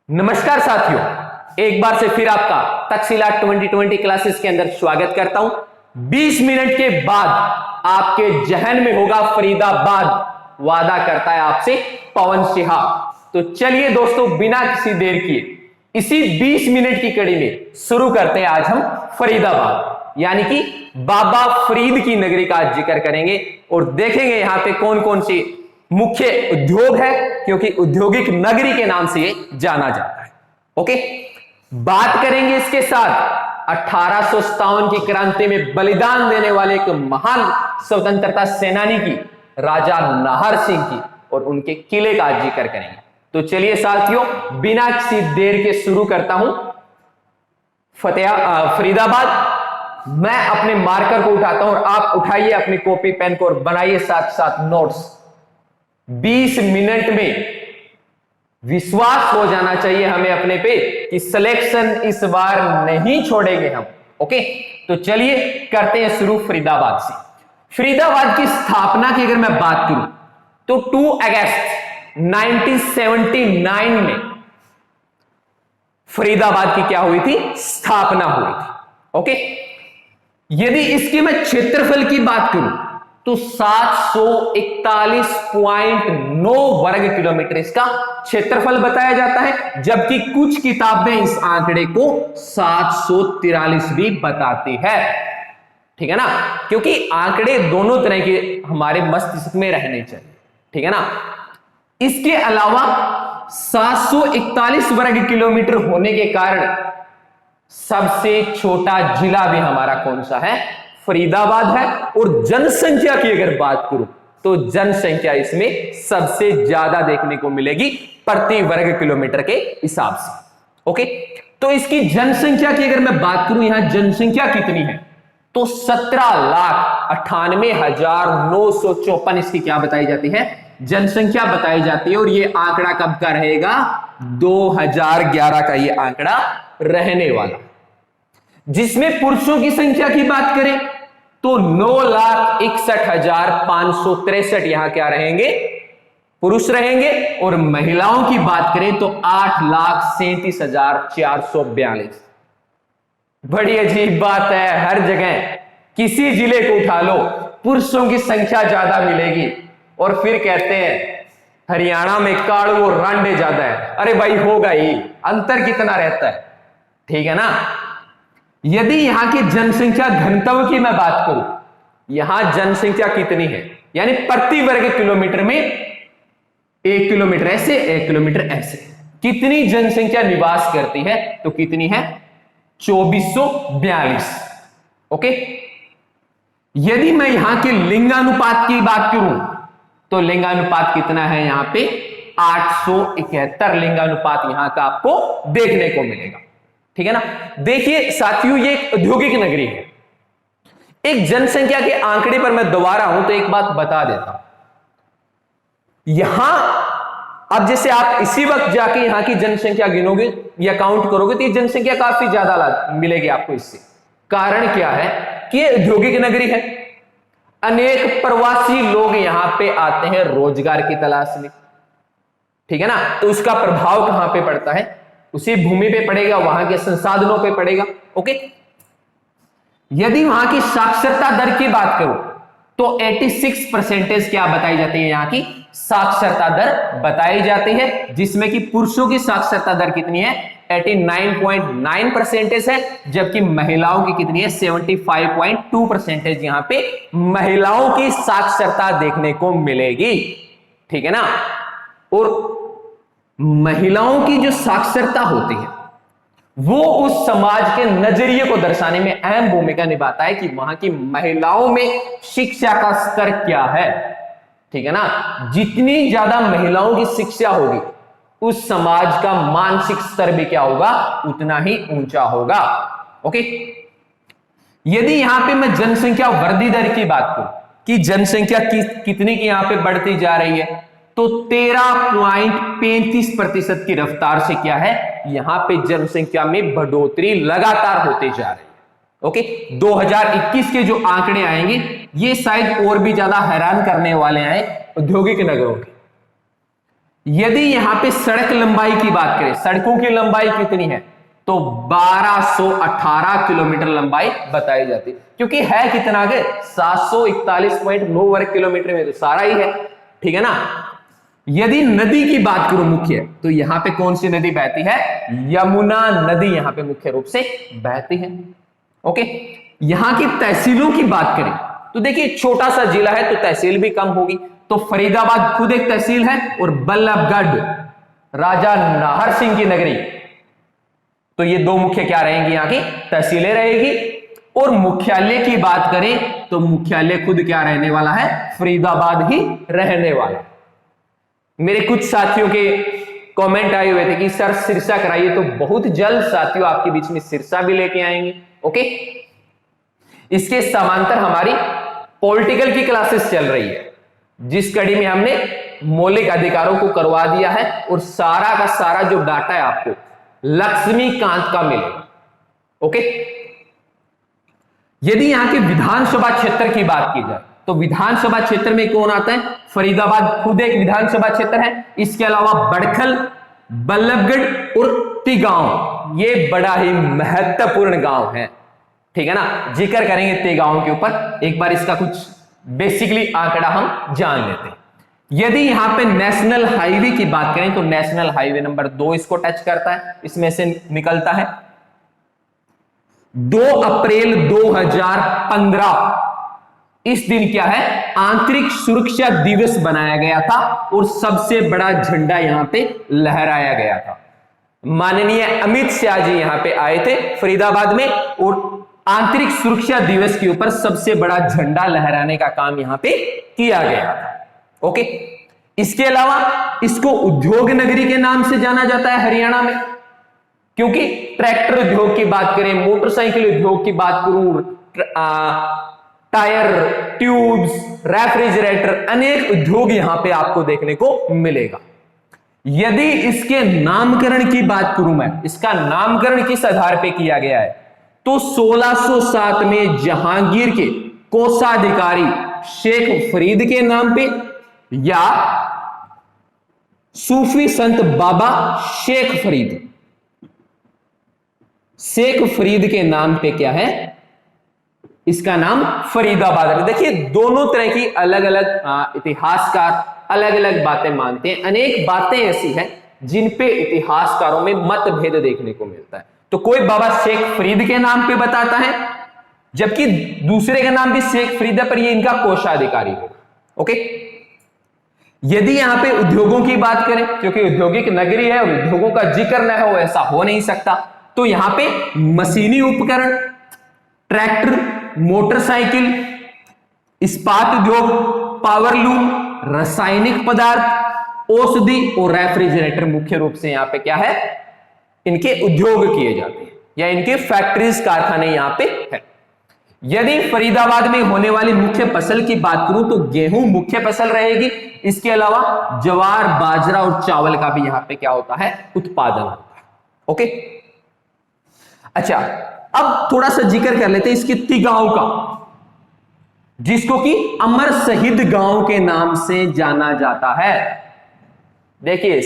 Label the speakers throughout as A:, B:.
A: नमस्कार साथियों, एक बार से फिर आपका तक्षशिला 2020 क्लासेस के अंदर स्वागत करता हूं। 20 मिनट के बाद आपके जहन में होगा फरीदाबाद, वादा करता है आपसे पवन सिहा। तो चलिए दोस्तों, बिना किसी देर किए इसी 20 मिनट की कड़ी में शुरू करते हैं। आज हम फरीदाबाद यानी कि बाबा फरीद की नगरी का जिक्र करेंगे और देखेंगे यहां पे कौन कौन सी मुख्य उद्योग है, क्योंकि औद्योगिक नगरी के नाम से ये जाना जाता है। ओके, बात करेंगे इसके साथ 1857 की क्रांति में बलिदान देने वाले एक महान स्वतंत्रता सेनानी की, राजा नाहर सिंह की, और उनके किले का जिक्र करेंगे। तो चलिए साथियों, बिना किसी देर के शुरू करता हूं फरीदाबाद। मैं अपने मार्कर को उठाता हूं और आप उठाइए अपनी कॉपी पेन को और बनाइए साथ साथ नोट्स। 20 मिनट में विश्वास हो जाना चाहिए हमें अपने पे कि सिलेक्शन इस बार नहीं छोड़ेंगे हम। ओके, तो चलिए करते हैं शुरू फरीदाबाद से। फरीदाबाद की स्थापना की अगर मैं बात करूं तो 2 अगस्त 1979 में फरीदाबाद की क्या हुई थी? स्थापना हुई थी। ओके, यदि इसकी मैं क्षेत्रफल की बात करूं तो 741.9 वर्ग किलोमीटर इसका क्षेत्रफल बताया जाता है, जबकि कुछ किताबें इस आंकड़े को 743 भी बताती है। ठीक है ना, क्योंकि आंकड़े दोनों तरह के हमारे मस्तिष्क में रहने चाहिए। ठीक है ना। इसके अलावा 741 वर्ग किलोमीटर होने के कारण सबसे छोटा जिला भी हमारा कौन सा है? फरीदाबाद है। और जनसंख्या की अगर बात करूं तो जनसंख्या इसमें सबसे ज्यादा देखने को मिलेगी प्रति वर्ग किलोमीटर के हिसाब से। ओके, तो इसकी जनसंख्या की अगर मैं बात करूं, यहां जनसंख्या कितनी है तो 17,98,954 इसकी क्या बताई जाती है? जनसंख्या बताई जाती है। और ये आंकड़ा कब का रहेगा? 2011 का ये आंकड़ा रहने वाला। जिसमें पुरुषों की संख्या की बात करें तो 9,61,563 यहां क्या रहेंगे? पुरुष रहेंगे। और महिलाओं की बात करें तो 8,37,442। बड़ी अजीब बात है, हर जगह किसी जिले को उठा लो पुरुषों की संख्या ज्यादा मिलेगी और फिर कहते हैं हरियाणा में काड़ू और रांडे ज्यादा है। अरे भाई, होगा ही, अंतर कितना रहता है। ठीक है ना। यदि यहां की जनसंख्या घनत्व की मैं बात करूं, यहां जनसंख्या कितनी है, यानी प्रति वर्ग किलोमीटर में 1 किलोमीटर ऐसे 1 किलोमीटर ऐसे कितनी जनसंख्या निवास करती है तो कितनी है? 2442। ओके, यदि मैं यहां के लिंगानुपात की बात करूं तो लिंगानुपात कितना है? यहां पे 871 लिंगानुपात यहां का आपको देखने को मिलेगा। ठीक है ना। देखिए साथियों, ये एक औद्योगिक नगरी है। एक जनसंख्या के आंकड़े पर मैं दोबारा हूं तो एक बात बता देता हूं। यहां अब जैसे आप इसी वक्त जाके यहां की जनसंख्या गिनोगे या काउंट करोगे तो ये जनसंख्या काफी ज्यादा मिलेगी आपको। इससे कारण क्या है कि ये औद्योगिक नगरी है। अनेक प्रवासी लोग यहां पे आते हैं रोजगार की तलाश में। ठीक है ना। तो उसका प्रभाव कहां पे पड़ता है? उसी भूमि पे पड़ेगा, वहां के संसाधनों पे पड़ेगा। ओके, यदि वहां की साक्षरता दर की बात करूं तो 86% क्या बताई जाती है? यहां की साक्षरता दर बताई जाती है, जिसमें कि पुरुषों की साक्षरता दर कितनी है? 89.9% है, जबकि महिलाओं की कितनी है? 75.2% यहां पे महिलाओं की साक्षरता देखने को मिलेगी। ठीक है ना। और महिलाओं की जो साक्षरता होती है वो उस समाज के नजरिए को दर्शाने में अहम भूमिका निभाता है कि वहां की महिलाओं में शिक्षा का स्तर क्या है। ठीक है ना। जितनी ज्यादा महिलाओं की शिक्षा होगी उस समाज का मानसिक स्तर भी क्या होगा? उतना ही ऊंचा होगा। ओके, यदि यहां पे मैं जनसंख्या वृद्धि दर की बात करूं कि जनसंख्या कितनी की यहां पे बढ़ती जा रही है तो 13.35% की रफ्तार से क्या है? यहां पे जनसंख्या में बढ़ोतरी लगातार होते जा रही है। ओके, 2021 के जो आंकड़े आएंगे ये शायद और भी ज्यादा हैरान करने वाले हैं औद्योगिक नगरों के। यदि यहां पे सड़क लंबाई की बात करें, सड़कों की लंबाई कितनी है, तो 1218 किलोमीटर लंबाई बताई जाती है, क्योंकि है कितना आगे 741.9 वर्ग किलोमीटर में तो सारा ही है, ठीक है ना। यदि नदी की बात करूं मुख्य, तो यहां पे कौन सी नदी बहती है, यमुना नदी यहां पे मुख्य रूप से बहती है। ओके, यहां की तहसीलों की बात करें तो देखिए छोटा सा जिला है तो तहसील भी कम होगी, तो फरीदाबाद खुद एक तहसील है और बल्लभगढ़ राजा नाहर सिंह की नगरी, तो ये दो मुख्य क्या रहेंगी, यहां की तहसीलें रहेगी। और मुख्यालय की बात करें तो मुख्यालय खुद क्या रहने वाला है, फरीदाबाद ही रहने वाला। मेरे कुछ साथियों के कमेंट आए हुए थे कि सर सिरसा कराइए, तो बहुत जल्द साथियों आपके बीच में सिरसा भी लेके आएंगे। ओके, इसके समांतर हमारी पॉलिटिकल की क्लासेस चल रही है, जिस कड़ी में हमने मौलिक अधिकारों को करवा दिया है और सारा का सारा जो डाटा है आपको लक्ष्मीकांत का मिलेगा। ओके, यदि यहां के विधानसभा क्षेत्र की बात की जाए तो विधानसभा क्षेत्र में कौन आता है, फरीदाबाद खुद एक विधानसभा क्षेत्र है। इसके अलावा बड़खल, बल्लभगढ़ और तिगांव, ये बड़ा ही महत्वपूर्ण गांव है, ठीक है ना। जिक्र करेंगे तिगांव के ऊपर, एक बार इसका कुछ बेसिकली आंकड़ा हम जान लेते हैं। यदि यहां पे नेशनल हाईवे की बात करें तो नेशनल हाईवे नंबर 2 इसको टच करता है, इसमें से निकलता है। 2 अप्रैल 2015 इस दिन क्या है, आंतरिक सुरक्षा दिवस बनाया गया था और सबसे बड़ा झंडा यहां पे लहराया गया था। माननीय अमित शाह जी यहां पे आए थे फरीदाबाद में और आंतरिक सुरक्षा दिवस के ऊपर सबसे बड़ा झंडा लहराने का काम यहां पे किया गया था। ओके, इसके अलावा इसको उद्योग नगरी के नाम से जाना जाता है हरियाणा में, क्योंकि ट्रैक्टर उद्योग की बात करें, मोटरसाइकिल उद्योग की बात करूं, टायर, ट्यूब्स, रेफ्रिजरेटर, अनेक उद्योग यहां पे आपको देखने को मिलेगा। यदि इसके नामकरण की बात करूं मैं, इसका नामकरण किस आधार पे किया गया है, तो 1607 में जहांगीर के कोषाधिकारी शेख फरीद के नाम पे या सूफी संत बाबा शेख फरीद के नाम पे क्या है, इसका नाम फरीदाबाद है। देखिए दोनों तरह की अलग अलग इतिहासकार अलग अलग बातें मानते हैं, अनेक बातें ऐसी हैं जिन पे इतिहासकारों में मतभेद देखने को मिलता है। तो कोई बाबा शेख फरीद के नाम पे बताता है, जबकि दूसरे का नाम भी शेख फरीद है पर ये इनका कोषाधिकारी होगा। ओके, यदि यहां पे उद्योगों की बात करें, क्योंकि औद्योगिक नगरी है और उद्योगों का जिक्र न हो ऐसा हो नहीं सकता, तो यहां पे मशीनी उपकरण, ट्रैक्टर, मोटरसाइकिल, इस्पात उद्योग, पावरलूम, रासायनिक पदार्थ, औषधि और रेफ्रिजरेटर मुख्य रूप से यहां पे क्या है, इनके उद्योग किए जाते हैं या इनके फैक्ट्रीज कारखाने यहां पे है। यदि फरीदाबाद में होने वाली मुख्य फसल की बात करूं तो गेहूं मुख्य फसल रहेगी, इसके अलावा ज्वार, बाजरा और चावल का भी यहां पे क्या होता है, उत्पादन होता है। ओके, अच्छा अब थोड़ा सा जिक्र कर लेते हैं इसके तिगांव का, जिसको कि अमर शहीद गांव के नाम से जाना जाता है। देखिए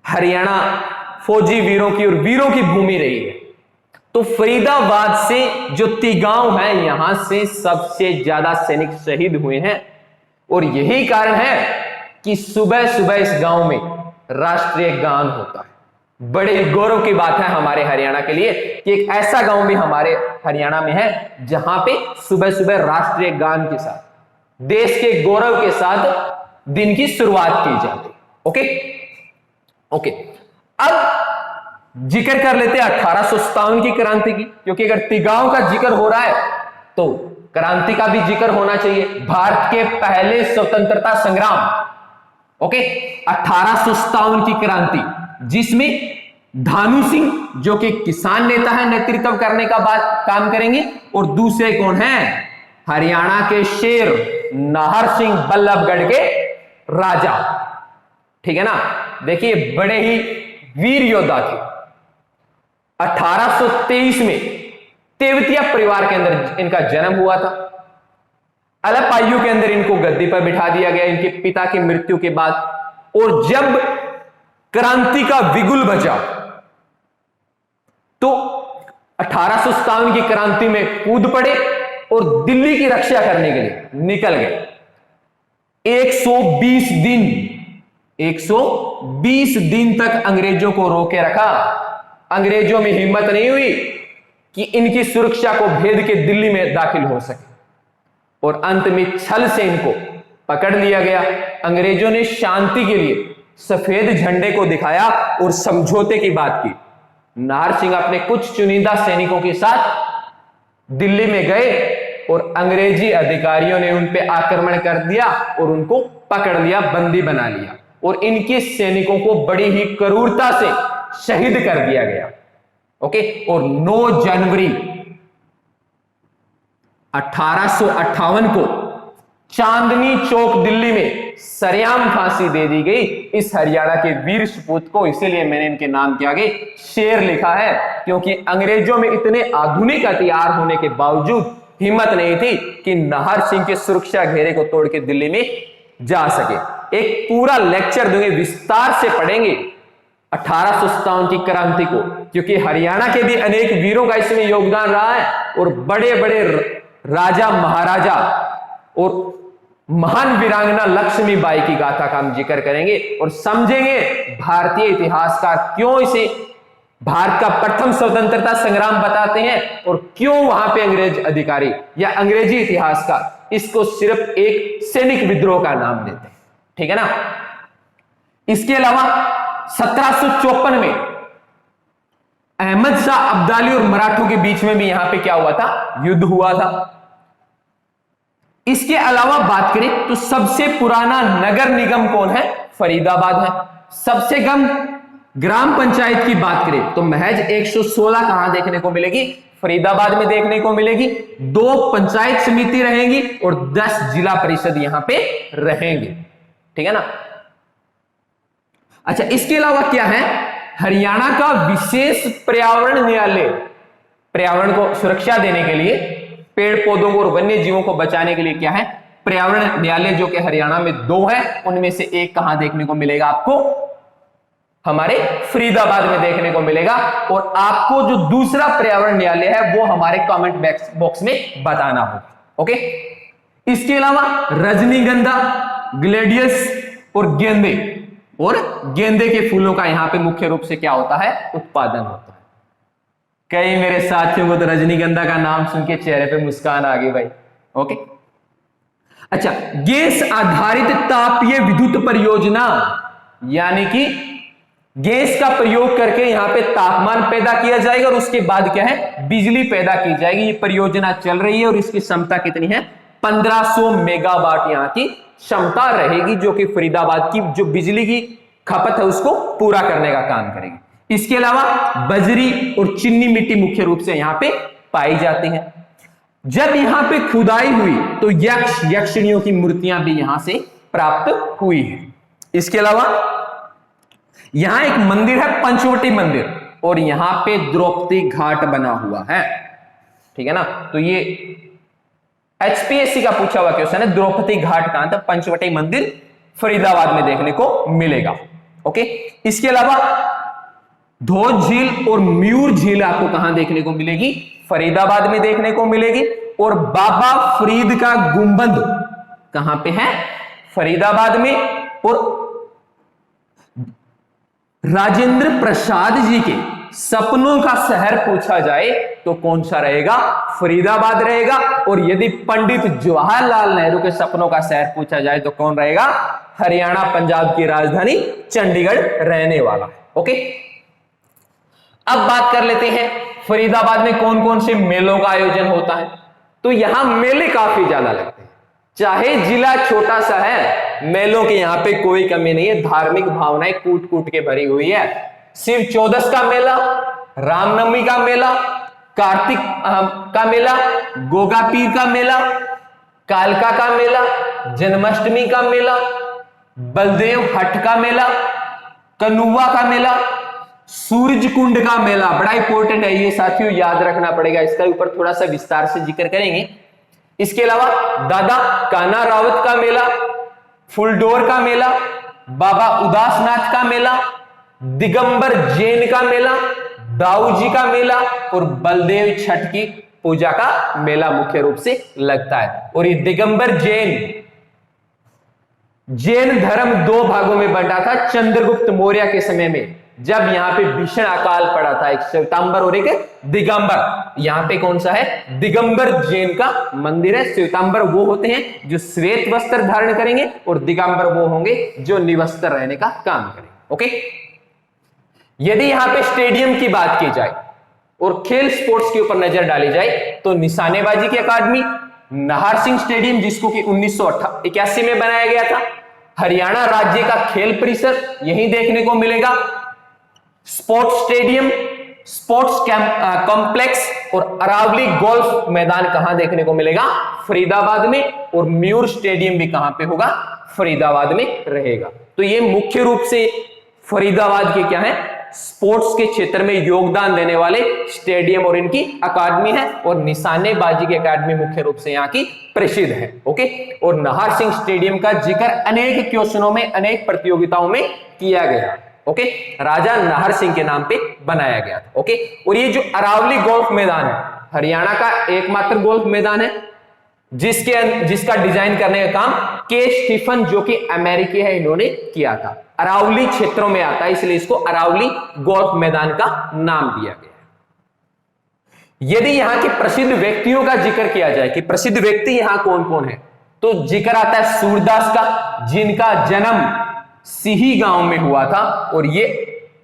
A: हरियाणा फौजी वीरों की और वीरों की भूमि रही है, तो फरीदाबाद से जो तिगांव है यहां से सबसे ज्यादा सैनिक शहीद हुए हैं और यही कारण है कि सुबह सुबह इस गांव में राष्ट्रीय गान होता है। बड़े गौरव की बात है हमारे हरियाणा के लिए कि एक ऐसा गांव भी हमारे हरियाणा में है जहां पे सुबह सुबह राष्ट्रीय गान के साथ देश के गौरव के साथ दिन की शुरुआत की जाती है। ओके ओके, अब जिक्र कर लेते हैं 1857 की क्रांति की, क्योंकि अगर तिगांव का जिक्र हो रहा है तो क्रांति का भी जिक्र होना चाहिए। भारत के पहले स्वतंत्रता संग्राम, ओके, 1857 की क्रांति, जिसमें धानु सिंह जो कि किसान नेता है नेतृत्व करने का बात काम करेंगे, और दूसरे कौन है, हरियाणा के शेर नाहर सिंह, बल्लभगढ़ के राजा, ठीक है ना। देखिए बड़े ही वीर योद्धा थे। 1823 में तेवतिया परिवार के अंदर इनका जन्म हुआ था। अल्प आयु के अंदर इनको गद्दी पर बिठा दिया गया इनके पिता की मृत्यु के बाद। और जब क्रांति का बिगुल बजा तो 1857 की क्रांति में कूद पड़े और दिल्ली की रक्षा करने के लिए निकल गए। 120 दिन तक अंग्रेजों को रोके रखा। अंग्रेजों में हिम्मत नहीं हुई कि इनकी सुरक्षा को भेद के दिल्ली में दाखिल हो सके और अंत में छल से इनको पकड़ लिया गया। अंग्रेजों ने शांति के लिए सफेद झंडे को दिखाया और समझौते की बात की। नाहर सिंह अपने कुछ चुनिंदा सैनिकों के साथ दिल्ली में गए और अंग्रेजी अधिकारियों ने उन पे आक्रमण कर दिया और उनको पकड़ लिया, बंदी बना लिया और इनके सैनिकों को बड़ी ही क्रूरता से शहीद कर दिया गया। ओके, और 9 जनवरी 1858 को चांदनी चौक दिल्ली में सरेआम फांसी दे दी गई इस हरियाणा के वीर सपूत को। इसीलिए मैंने इनके नाम के आगे शेर लिखा है, क्योंकि अंग्रेजों में इतने आधुनिक हथियार होने के बावजूद हिम्मत नहीं थी कि नाहर सिंह के सुरक्षा घेरे को तोड़ के दिल्ली में जा सके। एक पूरा लेक्चर दूंगे, विस्तार से पढ़ेंगे 1857 की क्रांति को, क्योंकि हरियाणा के भी अनेक वीरों का इसमें योगदान रहा है और बड़े बड़े राजा महाराजा और महान वीरांगना लक्ष्मीबाई की गाथा का हम जिक्र करेंगे और समझेंगे भारतीय इतिहासकार क्यों इसे भारत का प्रथम स्वतंत्रता संग्राम बताते हैं और क्यों वहां पे अंग्रेज अधिकारी या अंग्रेजी इतिहासकार इसको सिर्फ एक सैनिक विद्रोह का नाम देते हैं। ठीक है ना। इसके अलावा 1754 में अहमद शाह अब्दाली और मराठों के बीच में भी यहां पे क्या हुआ था, युद्ध हुआ था। इसके अलावा बात करें तो सबसे पुराना नगर निगम कौन है, फरीदाबाद है। सबसे कम ग्राम पंचायत की बात करें तो महज 116 कहां देखने को मिलेगी, फरीदाबाद में देखने को मिलेगी। 2 पंचायत समिति रहेंगी और 10 जिला परिषद यहां पे रहेंगे। ठीक है ना। अच्छा, इसके अलावा क्या है, हरियाणा का विशेष पर्यावरण न्यायालय पर्यावरण को सुरक्षा देने के लिए, पेड़ पौधों और वन्य जीवों को बचाने के लिए क्या है, पर्यावरण न्यायालय, जो कि हरियाणा में 2 है। उनमें से एक कहां देखने को मिलेगा आपको, हमारे फरीदाबाद में देखने को मिलेगा। और आपको जो दूसरा पर्यावरण न्यायालय है वो हमारे कमेंट बॉक्स में बताना होगा। ओके, इसके अलावा रजनीगंधा, ग्लेडियस और गेंदे के फूलों का यहां पे मुख्य रूप से क्या होता है, उत्पादन होता है। कई मेरे साथियों को तो रजनीगंधा का नाम सुन के चेहरे पे मुस्कान आ गई भाई। ओके, अच्छा, गैस आधारित तापीय विद्युत परियोजना, यानी कि गैस का प्रयोग करके यहां पे तापमान पैदा किया जाएगा और उसके बाद क्या है, बिजली पैदा की जाएगी। ये परियोजना चल रही है और इसकी क्षमता कितनी है, 1500 मेगावाट यहां की क्षमता रहेगी, जो कि फरीदाबाद की जो बिजली की खपत है उसको पूरा करने का काम करेगी। इसके अलावा बजरी और चीनी मिट्टी मुख्य रूप से यहां पे पाई जाती है। जब यहां पे खुदाई हुई तो यक्ष यक्षिणियों की मूर्तियां भी यहां से प्राप्त हुई है। इसके अलावा यहां एक मंदिर है, पंचवटी मंदिर, और यहां पे द्रौपदी घाट बना हुआ है। ठीक है ना। तो ये एचपीएससी का पूछा हुआ क्वेश्चन है, द्रौपदी घाट कहां था, पंचवटी मंदिर फरीदाबाद में देखने को मिलेगा। ओके, इसके अलावा धौज झील और म्यूर झील आपको कहां देखने को मिलेगी, फरीदाबाद में देखने को मिलेगी। और बाबा फरीद का गुंबद कहां पे है, फरीदाबाद में। और राजेंद्र प्रसाद जी के सपनों का शहर पूछा जाए तो कौन सा रहेगा, फरीदाबाद रहेगा। और यदि पंडित जवाहरलाल नेहरू के सपनों का शहर पूछा जाए तो कौन रहेगा, हरियाणा पंजाब की राजधानी चंडीगढ़ रहने वाला। ओके, अब बात कर लेते हैं फरीदाबाद में कौन कौन से मेलों का आयोजन होता है। तो यहां मेले काफी ज्यादा लगते हैं, चाहे जिला छोटा सा है, मेलों की यहां पे कोई कमी नहीं है। धार्मिक भावनाएं कूट कूट के भरी हुई है। शिव चौदस का मेला, रामनवमी का मेला, कार्तिक का मेला, गोगा पीर का मेला, कालका का मेला, जन्माष्टमी का मेला, बलदेव हट का मेला, कनुआ का मेला, सूरज कुंड का मेला। बड़ा इंपॉर्टेंट है ये साथियों, याद रखना पड़ेगा, इसका ऊपर थोड़ा सा विस्तार से जिक्र करेंगे। इसके अलावा दादा कान्हा रावत का मेला, फुलडोर का मेला, बाबा उदासनाथ का मेला, दिगंबर जैन का मेला, दाऊ जी का मेला और बलदेव छठ की पूजा का मेला मुख्य रूप से लगता है। और ये दिगंबर जैन धर्म दो भागों में बंटा था चंद्रगुप्त मौर्य के समय में, जब यहां पे भीषण अकाल पड़ा था, एक श्वेतांबर और एक दिगंबर। यहां पे कौन सा है? दिगंबर जैन का मंदिर है। श्वेतांबर वो होते हैं जो श्वेत वस्त्र धारण करेंगे और दिगंबर वो होंगे जो निवस्त्र रहने का काम करेंगे। ओके, यदि यहां पे स्टेडियम की बात की जाए और खेल स्पोर्ट्स के ऊपर नजर डाली जाए तो निशानेबाजी की अकादमी नाहर सिंह स्टेडियम, जिसको कि 1981 में बनाया गया था, हरियाणा राज्य का खेल परिसर यहीं देखने को मिलेगा। स्पोर्ट्स स्टेडियम, स्पोर्ट्स कॉम्प्लेक्स और अरावली गोल्फ मैदान कहां देखने को मिलेगा? फरीदाबाद में। और मयूर स्टेडियम भी कहां पे होगा? फरीदाबाद में रहेगा। तो ये मुख्य रूप से फरीदाबाद के क्या है? स्पोर्ट्स के क्षेत्र में योगदान देने वाले स्टेडियम और इनकी अकादमी है। और निशानेबाजी की अकादमी मुख्य रूप से यहाँ की प्रसिद्ध है। ओके, और नाहर सिंह स्टेडियम का जिक्र अनेक क्वेश्चनों में, अनेक प्रतियोगिताओं में किया गया। ओके, राजा नाहर सिंह के नाम पे बनाया गया था। ओके, और ये जो अरावली गोल्फ मैदान है, हरियाणा का एकमात्र गोल्फ मैदान है जिसका डिजाइन करने का काम के स्टीफन, जो कि अमेरिकी है, इन्होंने किया था। अरावली क्षेत्रों में आता है, इसलिए इसको अरावली गोल्फ मैदान का नाम दिया गया है। यदि यहां के प्रसिद्ध व्यक्तियों का जिक्र किया जाए कि प्रसिद्ध व्यक्ति यहां कौन कौन है, तो जिक्र आता है सूरदास का, जिनका जन्म सिही गांव में हुआ था और ये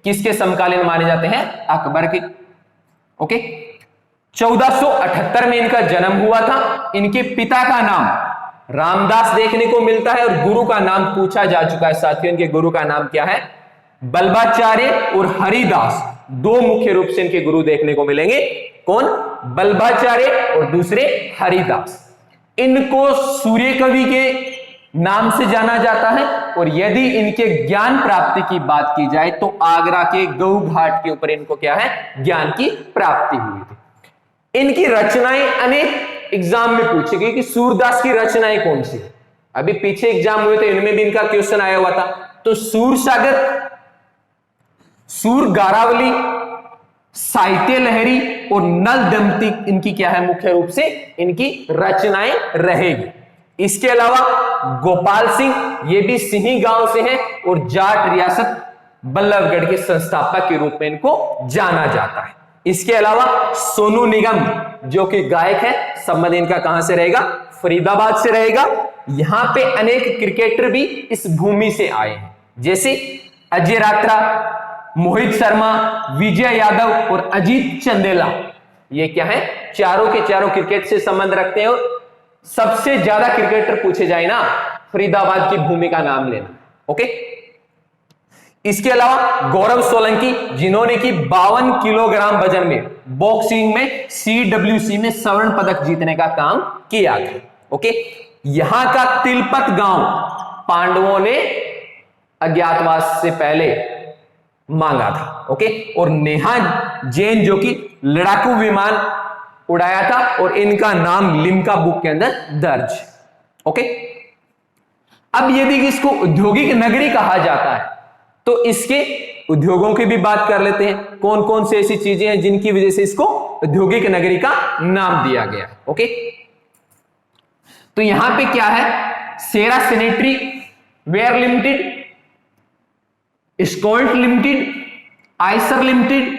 A: किसके समकालीन माने जाते हैं? अकबर के। ओके, 1478 में इनका जन्म हुआ था। इनके पिता का नाम रामदास देखने को मिलता है और गुरु का नाम पूछा जा चुका है साथियों। इनके गुरु का नाम क्या है? बल्बाचार्य और हरिदास, दो मुख्य रूप से इनके गुरु देखने को मिलेंगे। कौन? बल्बाचार्य और दूसरे हरिदास। इनको सूर्य कवि के नाम से जाना जाता है। और यदि इनके ज्ञान प्राप्ति की बात की जाए तो आगरा के गऊ घाट के ऊपर इनको क्या है? ज्ञान की प्राप्ति हुई थी। इनकी रचनाएं अनेक एग्जाम में पूछी गई कि सूरदास की रचनाएं कौन सी है। अभी पीछे एग्जाम हुए थे, इनमें भी इनका क्वेश्चन आया हुआ था। तो सूर सागर, सूर गारावली, साहित्य लहरी और नल दंपति इनकी क्या है? मुख्य रूप से इनकी रचनाएं रहेगी। इसके अलावा गोपाल सिंह, ये भी सिही गांव से हैं और जाट रियासत बल्लभगढ़ के संस्थापक के रूप में इनको जाना जाता है। इसके अलावा सोनू निगम, जो कि गायक है, संबंध इनका कहां से रहेगा? फरीदाबाद से रहेगा। यहां पे अनेक क्रिकेटर भी इस भूमि से आए हैं, जैसे अजय रात्रा, मोहित शर्मा, विजय यादव और अजीत चंदेला। ये क्या है? चारों के चारों क्रिकेट से संबंध रखते हैं। और सबसे ज्यादा क्रिकेटर पूछे जाए ना, फरीदाबाद की भूमि का नाम लेना। ओके, इसके अलावा गौरव सोलंकी, जिन्होंने की 52 किलोग्राम वजन में बॉक्सिंग में CWC में स्वर्ण पदक जीतने का काम किया था। ओके, यहां का तिलपत गांव पांडवों ने अज्ञातवास से पहले मांगा था। ओके, और नेहा जैन, जो कि लड़ाकू विमान उड़ाया था और इनका नाम लिम्का बुक के अंदर दर्ज है। ओके, अब यदि इसको औद्योगिक नगरी कहा जाता है तो इसके उद्योगों की भी बात कर लेते हैं। कौन कौन से ऐसी चीजें हैं जिनकी वजह से इसको औद्योगिक नगरी का नाम दिया गया? ओके, तो यहां पे क्या है? सेरा सैनिटरी वेयर लिमिटेड, स्कोल्ट limited, Eicher limited,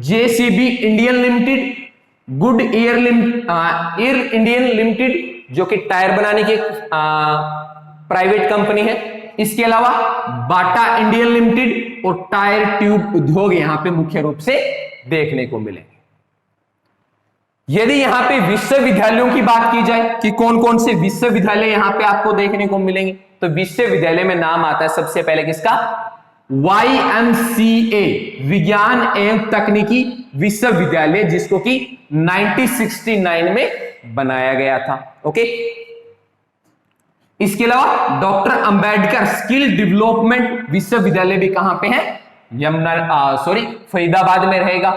A: JCB Indian limited, Goodyear Indian limited, जो कि टायर बनाने की प्राइवेट कंपनी है। इसके अलावा बाटा इंडियन लिमिटेड और टायर ट्यूब उद्योग यहां पे मुख्य रूप से देखने को मिलेंगे। यदि यहां पे विश्वविद्यालयों की बात की जाए कि कौन कौन से विश्वविद्यालय यहां पे आपको देखने को मिलेंगे, तो विश्वविद्यालय में नाम आता है सबसे पहले किसका? YMCA, विज्ञान एवं तकनीकी विश्वविद्यालय, जिसको कि 1969 में बनाया गया था। ओके, इसके अलावा डॉक्टर अंबेडकर स्किल डेवलपमेंट विश्वविद्यालय भी कहां पे है? फरीदाबाद में रहेगा।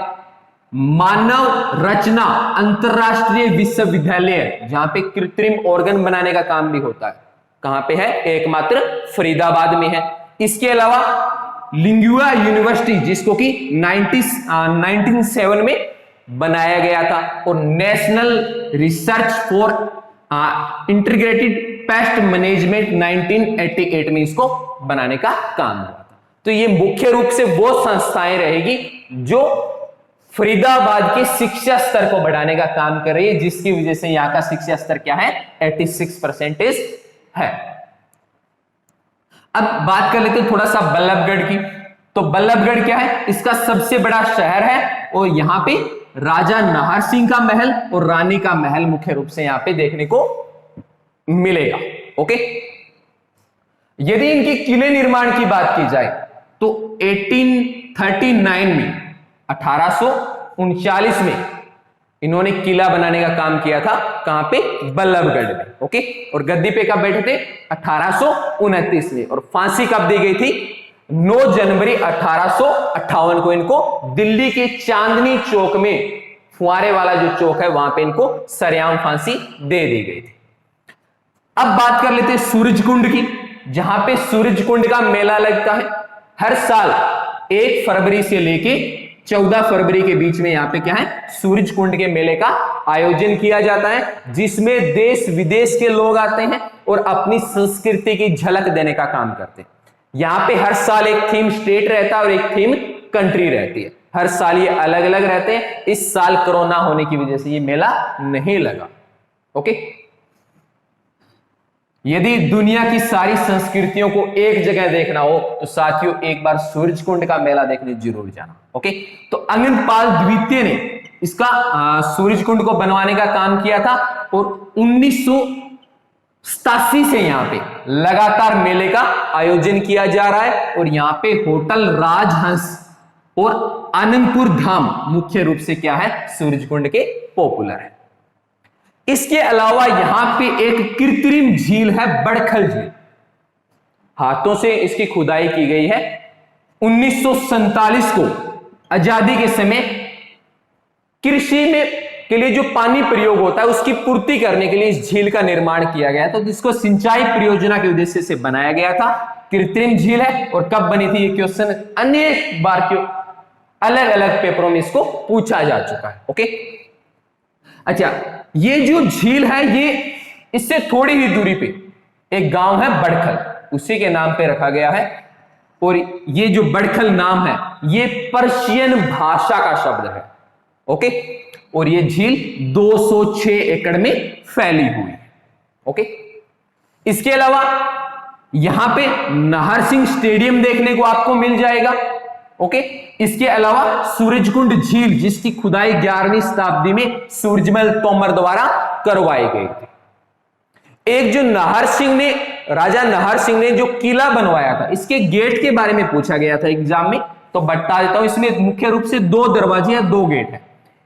A: मानव रचना अंतरराष्ट्रीय विश्वविद्यालय, जहां पे कृत्रिम ऑर्गन बनाने का काम भी होता है, कहां पे है? एकमात्र फरीदाबाद में है। इसके अलावा लिंगुआ यूनिवर्सिटी, जिसको कि 1907 में बनाया गया था, और national research for integrated pest management 1988 में इसको बनाने का काम हुआ था। तो ये मुख्य रूप से वो संस्थाएं रहेगी जो फरीदाबाद के शिक्षा स्तर को बढ़ाने का काम कर रही है, जिसकी वजह से यहां का शिक्षा स्तर क्या है, 86% है। अब बात कर लेते हैं थोड़ा सा बल्लभगढ़ की। तो बल्लभगढ़ क्या है, इसका सबसे बड़ा शहर है, और यहां पे राजा नाहर सिंह का महल और रानी का महल मुख्य रूप से यहां पे देखने को मिलेगा। ओके, यदि इनके किले निर्माण की बात की जाए तो 1839 में 1839 में इन्होंने किला बनाने का काम किया था। कहां पे, बल्लभगढ़ में। ओके, और गद्दी पे कब बैठे थे, 1829 में, और फांसी कब दी गई थी, 9 जनवरी 1858 को इनको दिल्ली के चांदनी चौक में, फुआरे वाला जो चौक है वहां पे इनको सरेआम फांसी दे दी गई थी। अब बात कर लेते हैं सूरज कुंड की, जहां पे सूरज कुंड का मेला लगता है हर साल 1 फरवरी से लेके 14 फरवरी के बीच में। यहां पे क्या है, सूरज कुंड के मेले का आयोजन किया जाता है, जिसमें देश विदेश के लोग आते हैं और अपनी संस्कृति की झलक देने का काम करते हैं। यहां पे हर साल एक थीम स्टेट रहता है और एक थीम कंट्री रहती है। हर साल ये अलग अलग रहते हैं। इस साल कोरोना होने की वजह से ये मेला नहीं लगा। ओके, यदि दुनिया की सारी संस्कृतियों को एक जगह देखना हो तो साथियों एक बार सूरज कुंड का मेला देखने जरूर जाना। ओके, तो अनंतपाल द्वितीय ने इसका सूरज कुंड को बनवाने का काम किया था, और 1987 से यहां पे लगातार मेले का आयोजन किया जा रहा है, और यहां पे होटल राजहंस और आनंदपुर धाम मुख्य रूप से क्या है, सूरज कुंड के पॉपुलर है। इसके अलावा यहां पे एक कृत्रिम झील है, बड़खल झील। हाथों से इसकी खुदाई की गई है। 1947 को आजादी के समय कृषि में के लिए जो पानी प्रयोग होता है उसकी पूर्ति करने के लिए इस झील का निर्माण किया गया। तो जिसको सिंचाई परियोजना के उद्देश्य से बनाया गया था। कृत्रिम झील है, और कब बनी थी ये क्वेश्चन अनेक बार क्यों अलग अलग पेपरों में इसको पूछा जा चुका है। ओके, अच्छा, ये जो झील है ये इससे थोड़ी ही दूरी पे एक गांव है बड़खल, उसी के नाम पे रखा गया है। और ये जो बड़खल नाम है ये पर्शियन भाषा का शब्द है। ओके, और ये झील 206 एकड़ में फैली हुई है। ओके, इसके अलावा यहां पे नाहर सिंह स्टेडियम देखने को आपको मिल जाएगा। ओके, इसके अलावा सूरजकुंड झील, जिसकी खुदाई 11वीं शताब्दी में सूरजमल तोमर द्वारा करवाई गई थी। एक जो नाहर सिंह ने, राजा नाहर सिंह ने जो किला बनवाया था, इसके गेट के बारे में पूछा गया था एग्जाम में, तो बता देता हूं। इसमें मुख्य रूप से 2 दरवाजे या 2 गेट है।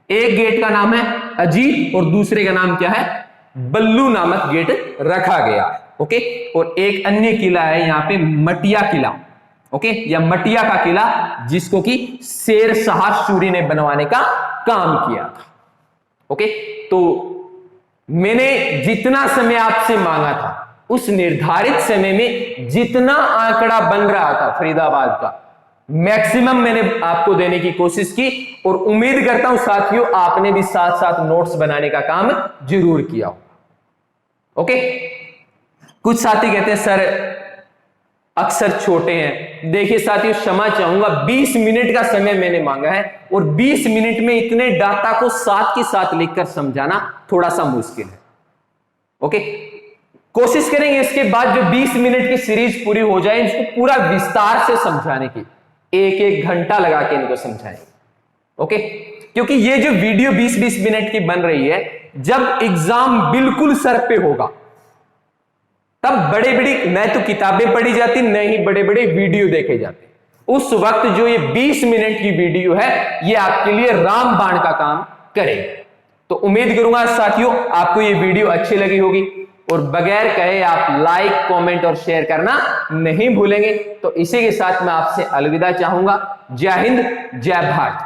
A: एक गेट का नाम है अजीत और दूसरे का नाम क्या है, बल्लू नामक गेट रखा गया। ओके, और एक अन्य किला है यहां पे मटिया किला। ओके, या मटिया का किला, जिसको कि शेर शाह सूरी ने बनवाने का काम किया था। ओके, तो मैंने जितना समय आपसे मांगा था उस निर्धारित समय में जितना आंकड़ा बन रहा था फरीदाबाद का, मैक्सिमम मैंने आपको देने की कोशिश की, और उम्मीद करता हूं साथियों आपने भी साथ साथ नोट्स बनाने का काम जरूर किया होगा। ओके, कुछ साथी कहते हैं सर अक्सर छोटे हैं। देखिए साथियों, क्षमा चाहूंगा, 20 मिनट का समय मैंने मांगा है, और 20 मिनट में इतने डाटा को साथ के साथ लिखकर समझाना थोड़ा सा मुश्किल है। ओके, कोशिश करेंगे इसके बाद जो 20 मिनट की सीरीज पूरी हो जाए इसको पूरा विस्तार से समझाने की, 1-1 घंटा लगा के इनको समझाएंगे। ओके, क्योंकि ये जो वीडियो 20-20 मिनट की बन रही है, जब एग्जाम बिल्कुल सर पे होगा तब बड़े बड़ी न तो किताबें पढ़ी जाती, न ही बड़े बड़े वीडियो देखे जाते। उस वक्त जो ये 20 मिनट की वीडियो है ये आपके लिए रामबाण का काम करेगी। तो उम्मीद करूंगा साथियों आपको ये वीडियो अच्छी लगी होगी, और बगैर कहे आप लाइक, कमेंट और शेयर करना नहीं भूलेंगे। तो इसी के साथ मैं आपसे अलविदा चाहूंगा। जय हिंद, जय भारत।